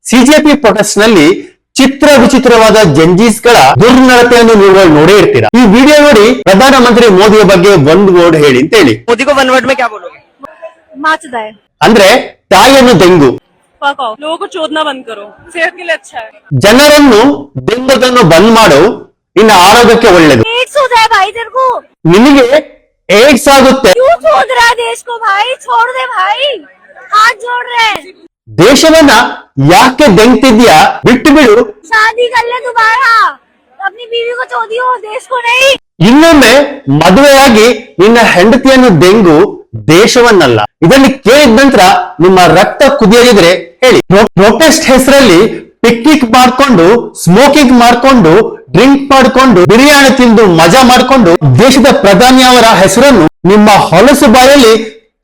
CJP protest ನಲ್ಲಿ ಚಿತ್ರ ವಿಚಿತ್ರವಾದ ಜಂಜೀಸ್ಗಳ ದುರ್ನಡತೆಯನ್ನು ನೀವು ನೋಡೇ ಇರ್ತೀರಾ. ಈ ವಿಡಿಯೋ ನೋಡಿ ಪ್ರಧಾನಮಂತ್ರಿ ಮೋದಿಯ ಬಗ್ಗೆ ಒಂದು ವರ್ಡ್ ಹೇಳಿ ಅಂತ ಹೇಳಿ. मोदी को वन वर्ड में क्या बोलोगे? माचदा है। ಅಂದ್ರೆ ತಾಯಿಯನ್ನು ದೆಂಗು, पकाओ, लोगों को चोदना बंद करो, सेहत के लिए अच्छा है। ಜನರನ್ನು ದೆಂಗೋದನ್ನು ಬಂದ್ ಮಾಡು, ನಿನ್ನ ಆರೋಗ್ಯಕ್ಕೆ ಒಳ್ಳೆಯದು. एड्स होता है भाई तेरे को, ನಿನಗೆ ಏಡ್ಸ್ ಆಗುತ್ತೆ. क्यों चोद रहा है देश को भाई? छोड़ दे भाई, हाथ जोड़ रहे हैं। ದೇಶವನ್ನ ಯಾಕೆ ದೆಂಗ್ತಿದ್ಯಾ, ಬಿಟ್ಟು ಬಿಡು. शादी कर ले दोबारा, अपनी बीवी को चोदियो, देश को नहीं। ಇನ್ನೊಮ್ಮೆ ಮದುವೆಯಾಗಿ ನಿನ್ನ ಹೆಂಡತಿಯನ್ನು ದೆಂಗು, ದೇಶವನ್ನಲ್ಲ. ಇದನ್ನು ಕೇಳಿದ ನಂತರ ನಿಮ್ಮ ರಕ್ತ ಕುದಿಯದಿದ್ರೆ ಹೇಳಿ. ಪ್ರೊಟೆಸ್ಟ್ ಹೆಸರಲ್ಲಿ ಪಿಕ್ನಿಕ್ ಮಾಡ್ಕೊಂಡು, ಸ್ಮೋಕಿಂಗ್ ಮಾಡ್ಕೊಂಡು, ಡ್ರಿಂಕ್ ಮಾಡ್ಕೊಂಡು, ಬಿರಿಯಾನಿ ತಿಂದು ಮಜಾ ಮಾಡ್ಕೊಂಡು ದೇಶದ ಪ್ರಧಾನಿಯವರ ಹೆಸರನ್ನು ನಿಮ್ಮ ಹೊಲಸು ಬಾಯಲ್ಲಿ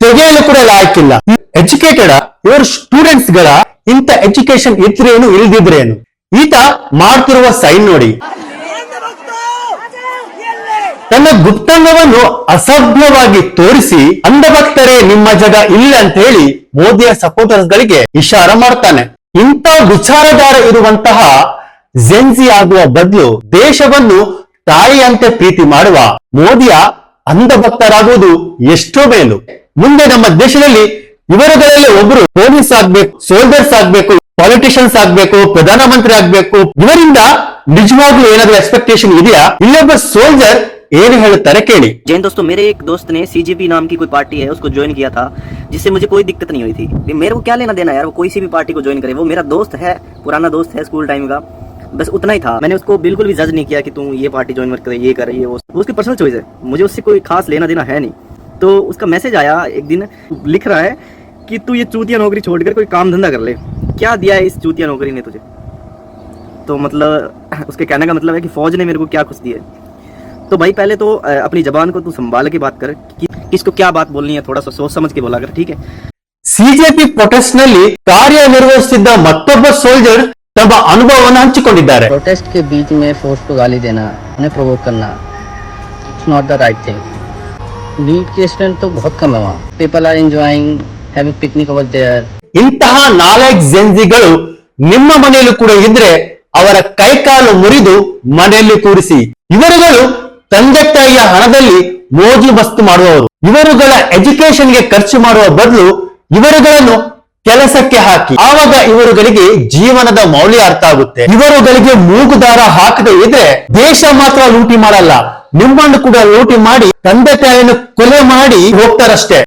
ತೆಗೆಯಲು ಕೂಡ ಲಾಯಕ್ಕಿಲ್ಲ. ಎಜುಕೇಟೆಡ್ ಇವ್ರ ಸ್ಟೂಡೆಂಟ್ಸ್ ಗಳ ಇಂಥ ಎಜುಕೇಶನ್ ಇದ್ರೇನು ಇಲ್ದಿದ್ರೇನು. ಈತ ಮಾಡ್ತಿರುವ ಸೈನ್ ನೋಡಿ. ತನ್ನ ಗುಪ್ತಾಂಗವನ್ನು ಅಸಭ್ಯವಾಗಿ ತೋರಿಸಿ ಅಂಧಭಕ್ತರೇ ನಿಮ್ಮ ಜಗ ಇಲ್ಲ ಅಂತ ಹೇಳಿ ಮೋದಿಯ ಸಪೋರ್ಟರ್ಸ್ ಗಳಿಗೆ ಇಶಾರ ಮಾಡ್ತಾನೆ. ಇಂಥ ವಿಚಾರಧಾರ ಇರುವಂತಹ ಜೆನ್ಸಿ ಆಗುವ ಬದಲು ದೇಶವನ್ನು ತಾಯಿಯಂತೆ ಪ್ರೀತಿ ಮಾಡುವ ಮೋದಿಯ ಅಂಧಭಕ್ತರಾಗುವುದು ಎಷ್ಟೋ ಮೇಲು. ಮುಂದೆ ನಮ್ಮ ದೇಶದಲ್ಲಿ ಇವರುಗಳಲ್ಲಿ ಒಬ್ರು ಪೊಲೀಸ್ ಆಗ್ಬೇಕು, ಸೋಲ್ಜರ್ಸ್ ಆಗ್ಬೇಕು, ಪಾಲಿಟಿಷಿಯನ್ಸ್ ಆಗ್ಬೇಕು, ಪ್ರಧಾನಮಂತ್ರಿ ಆಗ್ಬೇಕು. ಇವರಿಂದ ನಿಜವಾಗ್ಲೂ ಏನಾದ್ರೂ ಎಕ್ಸ್ಪೆಕ್ಟೇಷನ್ ಇದೆಯಾ? ಇಲ್ಲೊಬ್ಬ ಸೋಲ್ಜರ್ ಏನು ಹೇಳುತ್ತಾರೆ ಕೇಳಿ. जैन दोस्तों, मेरे एक दोस्त ने सीजेपी नाम की कोई पार्टी है उसको ज्वाइन किया था, जिससे मुझे कोई दिक्कत नहीं हुई थी। मेरे को क्या लेना देना यार, वो कोई सी भी पार्टी को ज्वाइन करे, वो मेरा दोस्त है, पुराना दोस्त है स्कूल टाइम का, बस उतना ही था। मैंने उसको बिल्कुल भी जज नहीं किया कि तू ये पार्टी ज्वाइन मत करे, ये करे, ये वो उसकी पर्सनल चॉइस है, मुझे उससे कोई खास लेना देना है नहीं। तो उसका मैसेज आया एक दिन, लिख रहा है कि तू ये चूतिया नौकरी छोड़कर कोई काम धंधा कर ले। क्या दिया है इस चूतिया नौकरी ने तुझे? तो मतलब उसके कहने का मतलब है कि फौज ने मेरे को क्या कुछ दिया है। तो भाई पहले तो अपनी जबान को तू संभाल के बात कर, कि किसको क्या बात बोलनी है, थोड़ा सा सोच समझ के बोला कर, ठीक है? ಸಿಜೆಪಿ ಪ್ರೊಟೆಸ್ಟ್ ನಲ್ಲಿ ಕಾರ್ಯನಿರ್ವಹಿಸುತ್ತಿದ್ದ ಮತ್ತೊಬ್ಬ ಸೋಲ್ಜರ್ ತಮ್ಮ ಅನುಭವವನ್ನು ಹಂಚಿಕೊಂಡಿದ್ದಾರೆ. प्रोटेस्ट के बीच में फोर्स को गाली देना, उन्हें प्रोवोक करना, it's not the right thing. NEET के स्टूडेंट तो बहुत कम है वहाँ, people are enjoying having picnic over there. ಇಂತಹ ನಾಲ್ಕು ಜೆನ್ಸಿಗಳು ನಿಮ್ಮ ಮನೆಯಲ್ಲೂ ಕೂಡ ಇದ್ರೆ ಅವರ ಕೈಕಾಲು ಮುರಿದು ಮನೆಯಲ್ಲಿ ಕೂರಿಸಿ. ಇವರುಗಳು ತಂದೆ ತಾಯಿಯ ಹಣದಲ್ಲಿ ಮೋಜು ಮಸ್ತು ಮಾಡುವವರು. ಇವರುಗಳ ಎಜುಕೇಶನ್ಗೆ ಖರ್ಚು ಮಾಡುವ ಬದಲು ಇವರುಗಳನ್ನು ಕೆಲಸಕ್ಕೆ ಹಾಕಿ, ಆವಾಗ ಇವರುಗಳಿಗೆ ಜೀವನದ ಮೌಲ್ಯ ಅರ್ಥ ಆಗುತ್ತೆ. ಇವರುಗಳಿಗೆ ಮೂಗುದಾರ ಹಾಕದೆ ಇದ್ರೆ ದೇಶ ಮಾತ್ರ ಲೂಟಿ ಮಾಡಲ್ಲ, ನಿಮ್ಮನ್ನು ಕೂಡ ಲೂಟಿ ಮಾಡಿ ತಂದೆ ತಾಯಿಯನ್ನು ಕೊಲೆ ಮಾಡಿ ಹೋಗ್ತಾರಷ್ಟೇ.